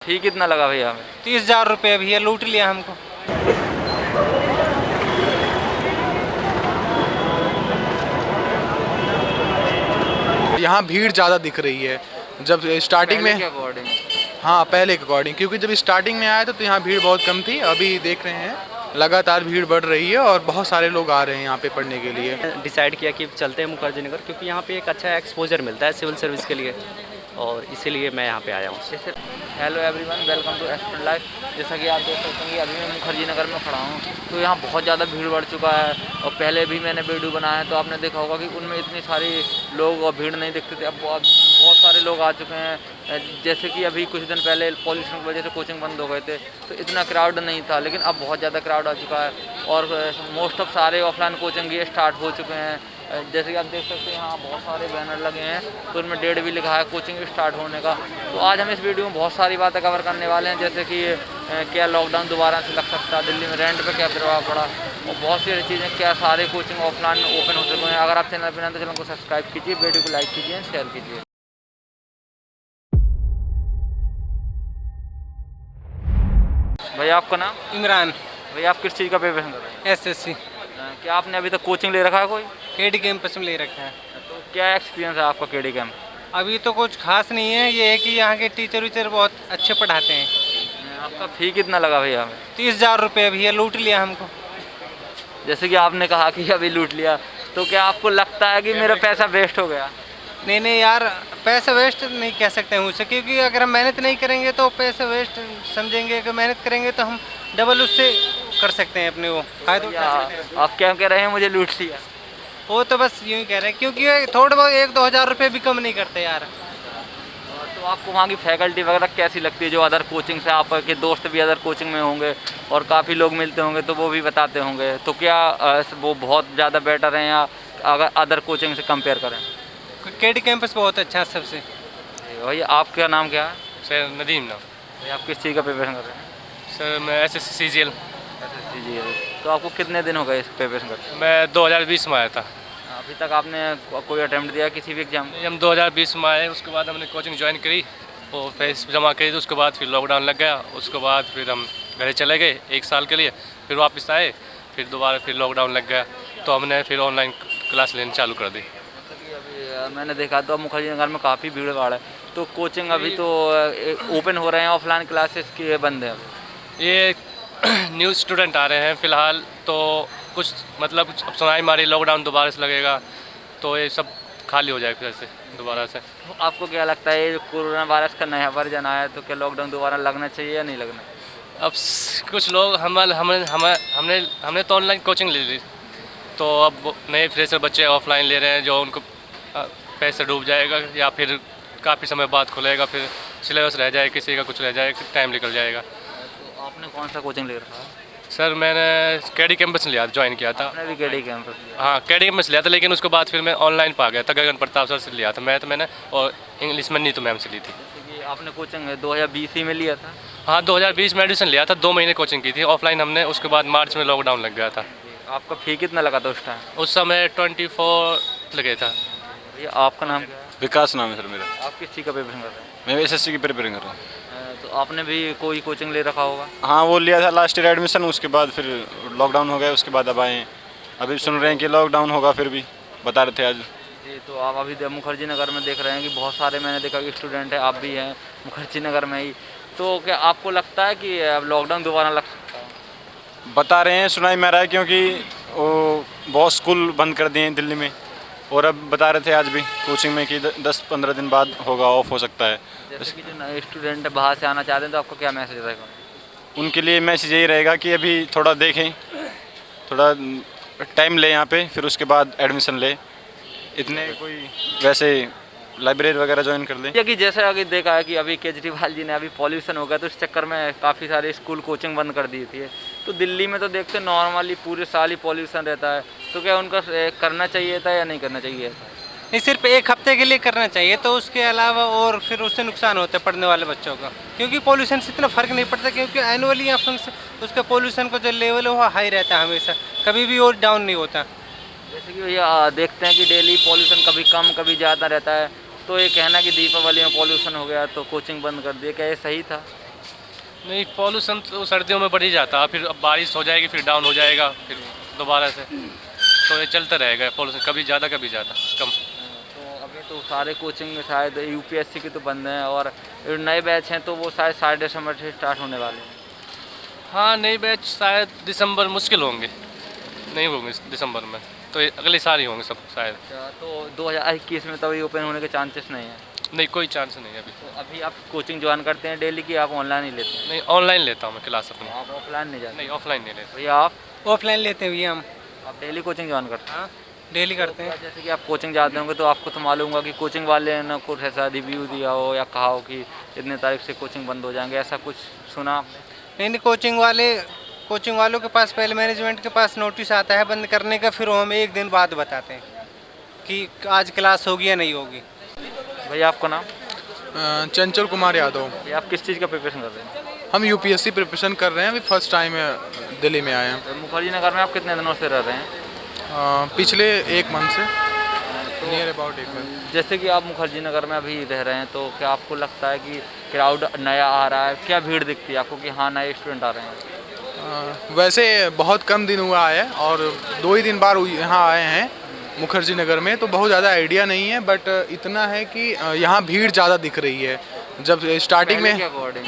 फी कितना लगा भैया हमें? 30,000 रुपये भैया, लूट लिया हमको। यहाँ भीड़ ज़्यादा दिख रही है जब स्टार्टिंग में। अकॉर्डिंग हाँ, पहले के अकॉर्डिंग, क्योंकि जब स्टार्टिंग में आया तो यहाँ भीड़ बहुत कम थी। अभी देख रहे हैं लगातार भीड़ बढ़ रही है और बहुत सारे लोग आ रहे हैं यहाँ पे पढ़ने के लिए। डिसाइड किया कि चलते हैं मुखर्जी नगर, क्योंकि यहाँ पे एक अच्छा एक्सपोजर मिलता है सिविल सर्विस के लिए, और इसीलिए मैं यहाँ पे आया हूँ। Hello everyone, welcome to student life. जैसा कि आप देख सकते हैं कि अभी मैं मुखर्जी नगर में खड़ा हूँ, तो यहाँ बहुत ज़्यादा भीड़ बढ़ चुका है। और पहले भी मैंने वीडियो बनाया है तो आपने देखा होगा कि उनमें इतनी सारी लोग और भीड़ नहीं दिखते थे। अब बहुत सारे लोग आ चुके हैं। जैसे कि अभी कुछ दिन पहले पॉल्यूशन की वजह से कोचिंग बंद हो गए थे तो इतना क्राउड नहीं था, लेकिन अब बहुत ज़्यादा क्राउड आ चुका है और मोस्ट ऑफ सारे ऑफलाइन कोचिंग ये स्टार्ट हो चुके हैं। जैसे कि आप देख सकते हैं यहाँ बहुत सारे बैनर लगे हैं, तो उनमें डेट भी लिखा है कोचिंग स्टार्ट होने का। तो आज हम इस वीडियो में बहुत सारी बातें कवर करने वाले हैं, जैसे कि क्या लॉकडाउन दोबारा से लग सकता है, दिल्ली में रेंट पे क्या प्रभाव पड़ा, और बहुत सी चीज़ें, क्या सारे कोचिंग ऑफलाइन ओपन हो चुके हैं। अगर आप चैनल पर नए तो चैनल को सब्सक्राइब कीजिए, वीडियो को लाइक कीजिए, शेयर कीजिए। भैया आपका नाम? इमरान। भैया आप किस चीज़ का प्रिपरेशन कर रहे हैं? SSC क्या आपने अभी तक कोचिंग ले रखा है कोई? KD कैंपस में ले रखा है। तो क्या एक्सपीरियंस है आपका केडी कैंप? अभी तो कुछ खास नहीं है, ये है कि यहाँ के टीचर वीचर बहुत अच्छे पढ़ाते हैं। आपका फ़ी कितना लगा भैया हमें? 30,000 रुपये भैया, लूट लिया हमको। जैसे कि आपने कहा कि अभी लूट लिया, तो क्या आपको लगता है कि मेरा पैसा वेस्ट हो गया? नहीं नहीं यार, पैसा वेस्ट नहीं कह सकते हैं उसे, क्योंकि अगर हम मेहनत नहीं करेंगे तो पैसा वेस्ट समझेंगे। अगर मेहनत करेंगे तो हम डबल उससे कर सकते हैं अपने वो फायदे उठा सकते हैं। आप क्या कह रहे हैं मुझे लूट लिया? वो तो बस यूँ ही कह रहे हैं, क्योंकि थोड़ा बहुत 1-2 हज़ार रुपये भी कम नहीं करते यार। तो आपको वहाँ की फैकल्टी वगैरह कैसी लगती है? जो अदर कोचिंग से आपके दोस्त भी अदर कोचिंग में होंगे और काफ़ी लोग मिलते होंगे तो वो भी बताते होंगे, तो क्या वो बहुत ज़्यादा बेटर हैं या अगर अदर कोचिंग से कंपेयर करें? KD कैंपस बहुत अच्छा है सबसे। भैया आपका नाम क्या है? सर नदीम नाम। भैया आप किस चीज़ का प्रिपरेशन कर रहे हैं? सर मैं SSC CGL। जी। तो आपको कितने दिन हो गए इस प्रिपरेशन करते? मैं 2020 में आया था। अभी तक आपने कोई अटेम्प्ट दिया किसी भी एग्जाम? हम 2020 में आए, उसके बाद हमने कोचिंग ज्वाइन करी और फीस जमा करी, तो उसके बाद फिर लॉकडाउन लग गया। उसके बाद फिर हम घर चले गए 1 साल के लिए, फिर वापस आए, फिर दोबारा फिर लॉकडाउन लग गया, तो हमने फिर ऑनलाइन क्लास लेनी चालू कर दी। अभी मैंने देखा तो मुखर्जी नगर में काफ़ी भीड़ भाड़ है, तो कोचिंग अभी तो ओपन हो रहे हैं, ऑफलाइन क्लासेस की बंद है अभी। ये न्यू स्टूडेंट आ रहे हैं फ़िलहाल, तो कुछ मतलब अब सुनाई मारी लॉकडाउन दोबारा से लगेगा तो ये सब खाली हो जाएगा फिर से दोबारा से। तो आपको क्या लगता है, ये कोरोना वायरस का नया वर्जन आया है, तो क्या लॉकडाउन दोबारा लगना चाहिए या नहीं लगना? अब कुछ लोग हमने तो ऑनलाइन कोचिंग ले ली, तो अब नए फ्रेशर बच्चे ऑफलाइन ले रहे हैं, जो उनको पैसे डूब जाएगा या फिर काफ़ी समय बाद खुलेगा, फिर सिलेबस रह जाए, किसी का कुछ रह जाए, टाइम निकल जाएगा। तो आपने कौन सा कोचिंग ले रखा है? सर मैंने KD कैंपस लिया, ज्वाइन किया था। आपने भी केडी कैंपस लिया? हाँ, KD कैंपस लिया था, लेकिन उसके बाद फिर मैं ऑनलाइन पा गया था, गगन प्रताप सर से लिया था मैंने, और इंग्लिश में नीतू मैम से ली थी। जैसे कि आपने कोचिंग 2020 ही में लिया था? हाँ, 2020 में एडमिशन लिया था, 2 महीने कोचिंग की थी ऑफलाइन हमने, उसके बाद मार्च में लॉकडाउन लग गया था। आपका फ़ी कितना लगा था उस टाइम? उस समय 24 लगे था। भैया आपका नाम क्या है? विकास नाम है सर मेरा। आप किस चीज़ का प्रिपरेशन कर रहे हैं? मैं SSC की प्रिपेयरिंग कर रहा हूँ। तो आपने भी कोई कोचिंग ले रखा होगा? हाँ, वो लिया था लास्ट ईयर एडमिशन, उसके बाद फिर लॉकडाउन हो गया, उसके बाद अब आए हैं। अभी सुन रहे हैं कि लॉकडाउन होगा, फिर भी बता रहे थे आज। जी, तो आप अभी मुखर्जी नगर में देख रहे हैं कि बहुत सारे, मैंने देखा कि स्टूडेंट है, आप भी हैं मुखर्जी नगर में ही, तो क्या आपको लगता है कि अब लॉकडाउन दोबारा लग सकता है? बता रहे हैं, सुनाई में आ रहा है, क्योंकि वो बहुत स्कूल बंद कर दिए हैं दिल्ली में, और अब बता रहे थे आज भी कोचिंग में कि 10-15 दिन बाद होगा, ऑफ हो सकता है। जैसे कि जो नए स्टूडेंट बाहर से आना चाहते हैं तो आपको क्या मैसेज रहेगा? उनके लिए मैसेज यही रहेगा कि अभी थोड़ा देखें, थोड़ा टाइम लें यहाँ पे, फिर उसके बाद एडमिशन लें। इतने कोई वैसे लाइब्रेरी वगैरह ज्वाइन कर लें। कि जैसे अभी देखा है कि अभी केजरीवाल जी ने अभी पॉल्यूशन हो गया तो इस चक्कर में काफ़ी सारे स्कूल कोचिंग बंद कर दी थी, तो दिल्ली में तो देखते नॉर्मली पूरे साल ही पॉल्यूशन रहता है, तो क्या उनका करना चाहिए था या नहीं करना चाहिए था? नहीं, सिर्फ 1 हफ्ते के लिए करना चाहिए, तो उसके अलावा और फिर उससे नुकसान होता है पढ़ने वाले बच्चों का, क्योंकि पॉल्यूशन से इतना फ़र्क नहीं पड़ता, क्योंकि एनुअली या फंक्शन उसका पॉल्यूशन का जो लेवल है वो हाई रहता है हमेशा, कभी भी और डाउन नहीं होता। जैसे कि भैया देखते हैं कि डेली पॉल्यूशन कभी कम कभी ज़्यादा रहता है, तो ये कहना कि दीपावली में पॉल्यूशन हो गया तो कोचिंग बंद कर दिया, क्या ये सही था? नहीं, पॉल्यूशन तो सर्दियों में बढ़ ही जाता है, फिर अब बारिश हो जाएगी, फिर डाउन हो जाएगा, फिर दोबारा से, तो ये चलता रहेगा पॉल्यूशन, कभी ज़्यादा कभी ज़्यादा कम। तो अभी तो सारे कोचिंग में शायद यूपीएससी के तो बंद हैं, और नए बैच हैं तो वो शायद 7 दिसंबर से स्टार्ट होने वाले हैं। हाँ, नई बैच शायद दिसंबर मुश्किल होंगे, नहीं होंगे दिसंबर में, तो ये अगले साल ही होंगे सब शायद। अच्छा, तो 2021 में तो ये ओपन होने के चांसेस नहीं हैं। नहीं, कोई चांस नहीं है अभी। तो अभी आप कोचिंग ज्वाइन करते हैं डेली की, आप ऑनलाइन ही लेते हैं? नहीं, ऑनलाइन लेता हूँ मैं क्लास अपनी। आप ऑफलाइन नहीं जाते? नहीं, ऑफलाइन नहीं लेता। भैया आप ऑफलाइन लेते हैं भैया हम। आप डेली कोचिंग ज्वाइन करते हैं? हाँ, डेली करते हैं। जैसे कि आप कोचिंग जाते होंगे तो आपको तो मालूम होगा कि कोचिंग वाले ने कुछ ऐसा रिव्यू दिया हो या कहा हो कि इतने तारीख से कोचिंग बंद हो जाएंगे, ऐसा कुछ सुना आपने? नहीं, कोचिंग वालों के पास पहले मैनेजमेंट के पास नोटिस आता है बंद करने का, फिर वो हमें 1 दिन बाद बताते हैं कि आज क्लास होगी या नहीं होगी। भैया आपका नाम? चंचल कुमार यादव। ये आप किस चीज़ का प्रिपरेशन कर रहे हैं? हम यूपीएससी प्रिपरेशन कर रहे हैं, अभी फर्स्ट टाइम दिल्ली में आए हैं। तो मुखर्जी नगर में आप कितने दिनों से रह रहे हैं? पिछले 1 मंथ से, नियर अबाउट 1 मंथ। जैसे कि आप मुखर्जी नगर में अभी रह रहे हैं, तो क्या आपको लगता है कि क्राउड नया आ रहा है? क्या भीड़ दिखती है आपको कि हाँ नए स्टूडेंट आ रहे हैं? वैसे बहुत कम दिन हुआ है और 2 ही दिन बाद यहाँ आए हैं मुखर्जी नगर में, तो बहुत ज़्यादा आइडिया नहीं है, बट इतना है कि यहाँ भीड़ ज़्यादा दिख रही है। जब स्टार्टिंग में, अकॉर्डिंग?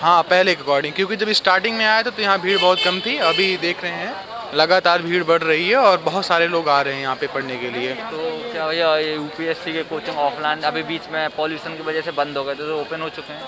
हाँ पहले के अकॉर्डिंग, क्योंकि जब स्टार्टिंग में आया तो यहाँ भीड़ बहुत कम थी। अभी देख रहे हैं लगातार भीड़ बढ़ रही है और बहुत सारे लोग आ रहे हैं यहाँ पे पढ़ने के लिए। तो क्या भैया ये यूपीएससी के कोचिंग ऑफलाइन अभी बीच में पॉल्यूशन की वजह से बंद हो गए थे, तो ओपन हो चुके हैं?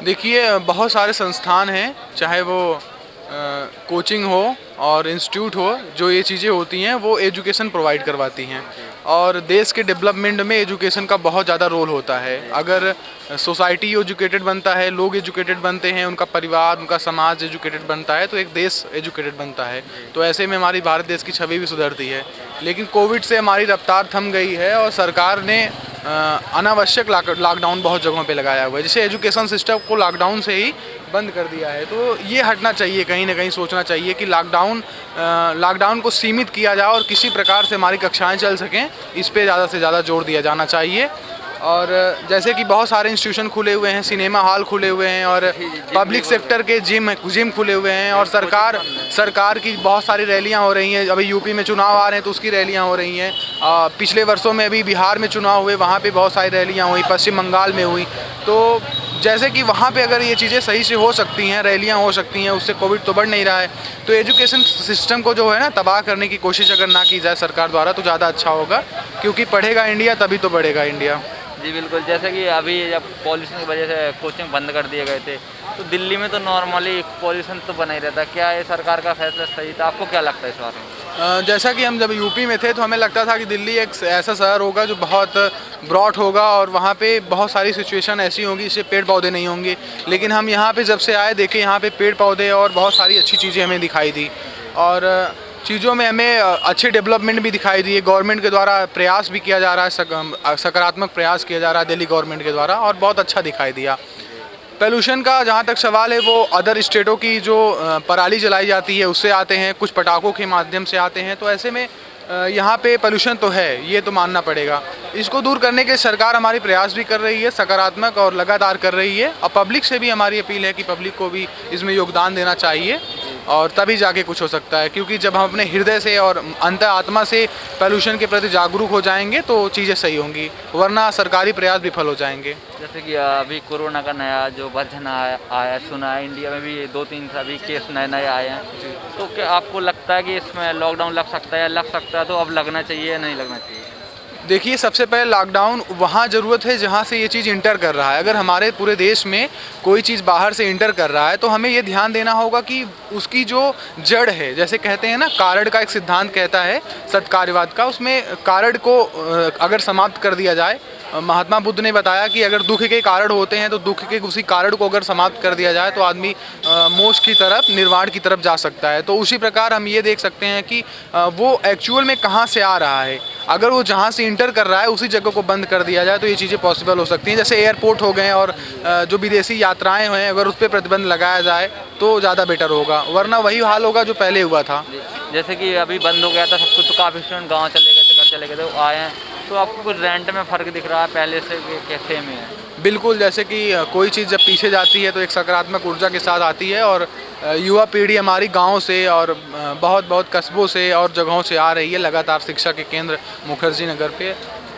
देखिए, बहुत सारे संस्थान हैं, चाहे वो कोचिंग हो और इंस्टीट्यूट हो, जो ये चीज़ें होती हैं वो एजुकेशन प्रोवाइड करवाती हैं, और देश के डेवलपमेंट में एजुकेशन का बहुत ज़्यादा रोल होता है। अगर सोसाइटी एजुकेटेड बनता है, लोग एजुकेटेड बनते हैं, उनका परिवार, उनका समाज एजुकेटेड बनता है, तो एक देश एजुकेटेड बनता है। तो ऐसे में हमारी भारत देश की छवि भी सुधरती है। लेकिन कोविड से हमारी रफ्तार थम गई है और सरकार ने अनावश्यक लॉकडाउन बहुत जगहों पे लगाया हुआ है, जैसे एजुकेशन सिस्टम को लॉकडाउन से ही बंद कर दिया है। तो ये हटना चाहिए, कहीं ना कहीं सोचना चाहिए कि लॉकडाउन को सीमित किया जाए और किसी प्रकार से हमारी कक्षाएं चल सकें, इस पे ज़्यादा से ज़्यादा जोर दिया जाना चाहिए। और जैसे कि बहुत सारे इंस्टीट्यूशन खुले हुए हैं, सिनेमा हॉल खुले हुए हैं, और पब्लिक सेक्टर के जिम खुले हुए हैं, और सरकार की बहुत सारी रैलियां हो रही हैं। अभी यूपी में चुनाव आ रहे हैं तो उसकी रैलियां हो रही हैं। पिछले वर्षों में अभी बिहार में चुनाव हुए, वहाँ पे बहुत सारी रैलियां हुई, पश्चिम बंगाल में हुई। तो जैसे कि वहाँ पे अगर ये चीज़ें सही से हो सकती हैं, रैलियाँ हो सकती हैं, उससे कोविड तो बढ़ नहीं रहा है, तो एजुकेशन सिस्टम को जो है ना तबाह करने की कोशिश अगर ना की जाए सरकार द्वारा तो ज़्यादा अच्छा होगा, क्योंकि पढ़ेगा इंडिया तभी तो बढ़ेगा इंडिया। जी बिल्कुल, जैसे कि अभी जब पॉल्यूशन की वजह से कोचिंग बंद कर दिए गए थे, तो दिल्ली में तो नॉर्मली पॉल्यूशन तो बना ही रहता। क्या ये सरकार का फैसला सही था? आपको क्या लगता है इस बारे में? जैसा कि हम जब यूपी में थे तो हमें लगता था कि दिल्ली एक ऐसा शहर होगा जो बहुत ब्रॉड होगा और वहाँ पे बहुत सारी सिचुएशन ऐसी होंगी जिससे पेड़ पौधे नहीं होंगे। लेकिन हम यहाँ पे जब से आए देखे, यहाँ पे पेड़ पौधे और बहुत सारी अच्छी चीज़ें हमें दिखाई दी, और चीज़ों में हमें अच्छे डेवलपमेंट भी दिखाई दिए। गवर्नमेंट के द्वारा प्रयास भी किया जा रहा है, सकारात्मक प्रयास किया जा रहा है दिल्ली गवर्नमेंट के द्वारा, और बहुत अच्छा दिखाई दिया। पोल्यूशन का जहाँ तक सवाल है, वो अदर स्टेटों की जो पराली जलाई जाती है उससे आते हैं, कुछ पटाखों के माध्यम से आते हैं, तो ऐसे में यहाँ पे पोल्यूशन तो है, ये तो मानना पड़ेगा। इसको दूर करने के सरकार हमारी प्रयास भी कर रही है, सकारात्मक और लगातार कर रही है, और पब्लिक से भी हमारी अपील है कि पब्लिक को भी इसमें योगदान देना चाहिए, और तभी जाके कुछ हो सकता है। क्योंकि जब हम अपने हृदय से और अंतर आत्मा से पोल्यूशन के प्रति जागरूक हो जाएंगे तो चीज़ें सही होंगी, वरना सरकारी प्रयास विफल हो जाएंगे। जैसे कि अभी कोरोना का नया जो वर्जन आया सुना है, इंडिया में भी 2-3 अभी केस नए आए हैं, तो क्या आपको लगता है कि इसमें लॉकडाउन लग सकता है, या लग सकता है तो अब लगना चाहिए या नहीं लगना चाहिए? देखिए, सबसे पहले लॉकडाउन वहाँ ज़रूरत है जहाँ से ये चीज़ इंटर कर रहा है। अगर हमारे पूरे देश में कोई चीज़ बाहर से इंटर कर रहा है तो हमें ये ध्यान देना होगा कि उसकी जो जड़ है, जैसे कहते हैं ना, कारण का एक सिद्धांत कहता है सत्कार्यवाद का, उसमें कारण को अगर समाप्त कर दिया जाए, महात्मा बुद्ध ने बताया कि अगर दुख के कारण होते हैं तो दुख के उसी कारण को अगर समाप्त कर दिया जाए तो आदमी मोक्ष की तरफ, निर्वाण की तरफ जा सकता है। तो उसी प्रकार हम ये देख सकते हैं कि वो एक्चुअल में कहाँ से आ रहा है। अगर वो जहाँ से इंटर कर रहा है उसी जगह को बंद कर दिया जाए तो ये चीज़ें पॉसिबल हो सकती हैं। जैसे एयरपोर्ट हो गए और जो विदेशी यात्राएँ हैं, अगर उस पर प्रतिबंध लगाया जाए तो ज़्यादा बेटर होगा, वरना वही हाल होगा जो पहले हुआ था। जैसे कि अभी बंद हो गया था सब कुछ, तो काफ़ी स्टूडेंट गाँव चले गए थे, घर चले गए थे, वो आए हैं, तो आपको कुछ रेंट में फ़र्क दिख रहा है पहले से कैसे में है? बिल्कुल, जैसे कि कोई चीज़ जब पीछे जाती है तो एक सकारात्मक ऊर्जा के साथ आती है, और युवा पीढ़ी हमारी गांव से और बहुत बहुत कस्बों से और जगहों से आ रही है लगातार शिक्षा के केंद्र मुखर्जी नगर पे।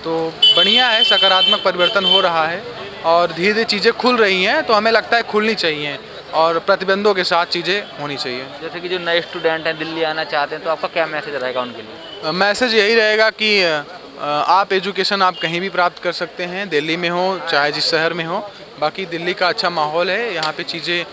तो बढ़िया है, सकारात्मक परिवर्तन हो रहा है और धीरे धीरे चीज़ें खुल रही हैं, तो हमें लगता है खुलनी चाहिए और प्रतिबंधों के साथ चीज़ें होनी चाहिए। जैसे कि जो नए स्टूडेंट हैं दिल्ली आना चाहते हैं, तो आपका क्या मैसेज रहेगा उनके लिए? मैसेज यही रहेगा कि आप एजुकेशन आप कहीं भी प्राप्त कर सकते हैं, दिल्ली में हो चाहे जिस शहर में हो। बाकी दिल्ली का अच्छा माहौल है, यहाँ पे चीज़ें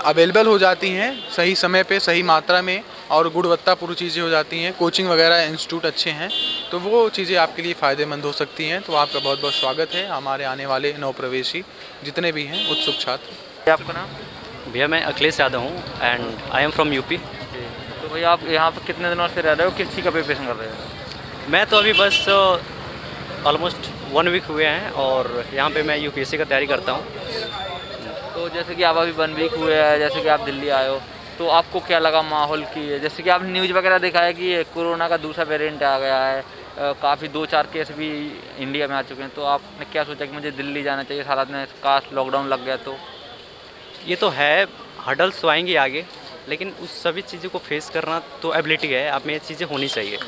अवेलेबल हो जाती हैं सही समय पे, सही मात्रा में, और गुणवत्तापूर्ण चीज़ें हो जाती हैं। कोचिंग वगैरह इंस्टीट्यूट अच्छे हैं, तो वो चीज़ें आपके लिए फ़ायदेमंद हो सकती हैं। तो आपका बहुत बहुत स्वागत है, हमारे आने वाले नवप्रवेशी जितने भी हैं उत्सुक छात्र। आपका नाम? भैया मैं अखिलेश यादव हूँ and I am from UP. तो भैया आप यहाँ पर कितने दिनों से रह रहे हो, किस चीज़ का प्रिपरेशन कर रहे हो? मैं तो अभी बस ऑलमोस्ट 1 वीक हुए हैं और यहाँ पे मैं यूपीएससी का तैयारी करता हूँ। तो जैसे कि आप अभी 1 वीक हुए हैं, जैसे कि आप दिल्ली आए हो, तो आपको क्या लगा माहौल की? जैसे कि आपने न्यूज़ वगैरह देखा है कि कोरोना का दूसरा वेरिएंट आ गया है, काफ़ी 2-4 केस भी इंडिया में आ चुके हैं, तो आपने क्या सोचा कि मुझे दिल्ली जाना चाहिए, हालात में काश लॉकडाउन लग गया तो? ये तो है, हर्डल्स तो आएंगे आगे, लेकिन उस सभी चीज़ों को फेस करना तो एबिलिटी है, आप में ये चीज़ें होनी चाहिए।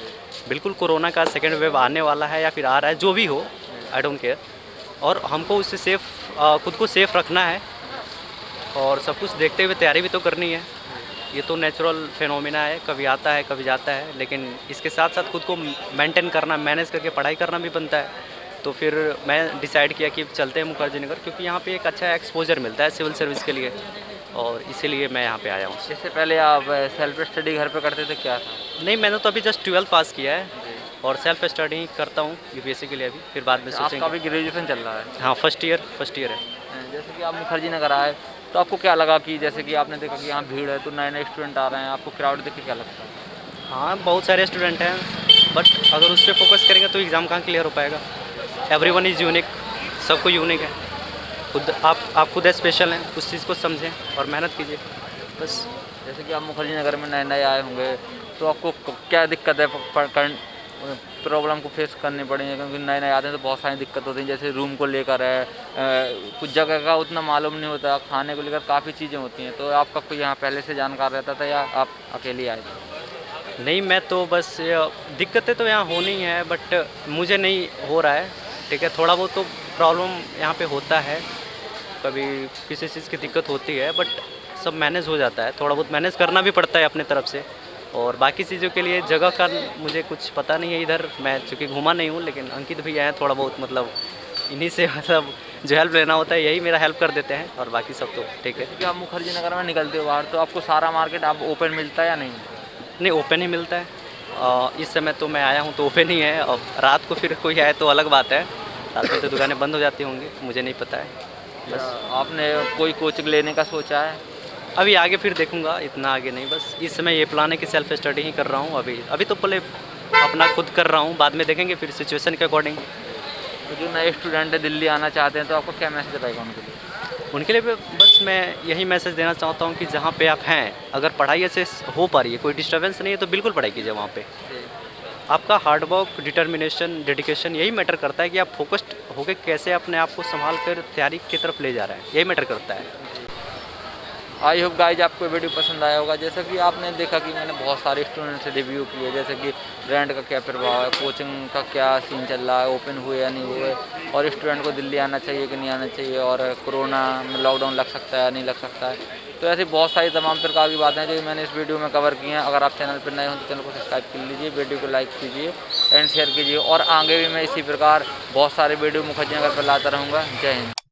बिल्कुल कोरोना का सेकेंड वेव आने वाला है या फिर आ रहा है, जो भी हो, आई डोंट केयर, और हमको उससे खुद को सेफ़ रखना है और सब कुछ देखते हुए तैयारी भी तो करनी है। ये तो नेचुरल फिनोमिना है, कभी आता है कभी जाता है, लेकिन इसके साथ साथ खुद को मेंटेन करना, मैनेज करके पढ़ाई करना भी बनता है। तो फिर मैं डिसाइड किया कि चलते हैं मुखर्जी नगर, क्योंकि यहाँ पे एक अच्छा एक्सपोजर मिलता है सिविल सर्विस के लिए, और इसीलिए मैं यहाँ पे आया हूँ। इससे पहले आप सेल्फ स्टडी घर पे करते थे, क्या था? नहीं, मैंने तो अभी जस्ट 12th पास किया है और सेल्फ स्टडी करता हूँ यूपीएससी के लिए अभी, फिर बाद में आपका सोचेंगे। अभी ग्रेजुएशन चल रहा है? हाँ, फर्स्ट ईयर है। जैसे कि आप मुखर्जी नगर आए, तो आपको क्या लगा कि जैसे कि आपने देखा कि यहाँ भीड़ है, तो नए नए स्टूडेंट आ रहे हैं, आपको क्राउड देख के क्या लगता है? हाँ, बहुत सारे स्टूडेंट हैं, बट अगर उस पर फोकस करेंगे तो एग्ज़ाम कहाँ क्लियर हो पाएगा। एवरीवन इज़ यूनिक, सबको यूनिक है। खुद आप खुद स्पेशल हैं, उस चीज़ को समझें और मेहनत कीजिए, बस। जैसे कि आप मुखर्जी नगर में नए नए आए होंगे, तो आपको क्या दिक्कत है, प्रॉब्लम को फेस करनी पड़ी है? क्योंकि नए नए आते हैं तो बहुत सारी दिक्कत होती हैं, जैसे रूम को लेकर है, कुछ जगह का उतना मालूम नहीं होता, खाने को लेकर काफ़ी चीज़ें होती हैं। तो आपका कोई यहाँ पहले से जानकार रहता था या आप अकेले आए थे? नहीं, मैं तो बस दिक्कतें तो यहाँ होनी है, बट मुझे नहीं हो रहा है, ठीक है। थोड़ा बहुत तो प्रॉब्लम यहाँ पे होता है, कभी किसी चीज़ की दिक्कत होती है, बट सब मैनेज हो जाता है। थोड़ा बहुत मैनेज करना भी पड़ता है अपने तरफ से, और बाकी चीज़ों के लिए जगह का मुझे कुछ पता नहीं है इधर, मैं चूँकि घूमा नहीं हूँ, लेकिन अंकित भी आए थोड़ा बहुत, मतलब इन्हीं से मतलब जो हेल्प लेना होता है यही मेरा हेल्प कर देते हैं, और बाकी सब तो ठीक है। कि आप मुखर्जी नगर में निकलते हो बाहर, तो आपको सारा मार्केट आप ओपन मिलता है या नहीं? नहीं, ओपन ही मिलता है। इस समय तो मैं आया हूँ तो ओपन ही है, और रात को फिर कोई आए तो अलग बात है, रात में तो दुकानें बंद हो जाती होंगी, मुझे नहीं पता है। बस आपने कोई कोचिंग लेने का सोचा है? अभी आगे फिर देखूंगा, इतना आगे नहीं, बस इस समय ये प्लान है कि सेल्फ स्टडी ही कर रहा हूँ। अभी तो पहले अपना खुद कर रहा हूँ, बाद में देखेंगे फिर सिचुएशन के अकॉर्डिंग। तो जो नए स्टूडेंट है दिल्ली आना चाहते हैं, तो आपको क्या मैसेज रहेगा उनके लिए? उनके लिए बस मैं यही मैसेज देना चाहता हूँ कि जहाँ पे आप हैं, अगर पढ़ाई अच्छे हो पा रही है, कोई डिस्टर्बेंस नहीं है, तो बिल्कुल पढ़ाई कीजिए वहाँ पे। आपका हार्डवर्क, डिटर्मिनेशन, डेडिकेशन यही मैटर करता है कि आप फोकस्ड होकर कैसे अपने आप को संभाल कर तैयारी की तरफ ले जा रहे हैं, यही मैटर करता है। आई होप गाइज आपको वीडियो पसंद आया होगा। जैसा कि आपने देखा कि मैंने बहुत सारे स्टूडेंट से रिव्यू किए, जैसे कि रेंट का क्या प्रभाव है, कोचिंग का क्या सीन चल रहा है, ओपन हुए या नहीं हुए, और स्टूडेंट को दिल्ली आना चाहिए कि नहीं आना चाहिए, और कोरोना में लॉकडाउन लग सकता है या नहीं लग सकता है। तो ऐसी बहुत सारी तमाम प्रकार की बातें जो मैंने इस वीडियो में कवर की हैं। अगर आप चैनल पर नए हो तो चैनल को सब्सक्राइब कर लीजिए, वीडियो को लाइक कीजिए एंड शेयर कीजिए, और आगे भी मैं इसी प्रकार बहुत सारे वीडियो मुखर्जी नगर पर लाता रहूँगा। जय हिंद।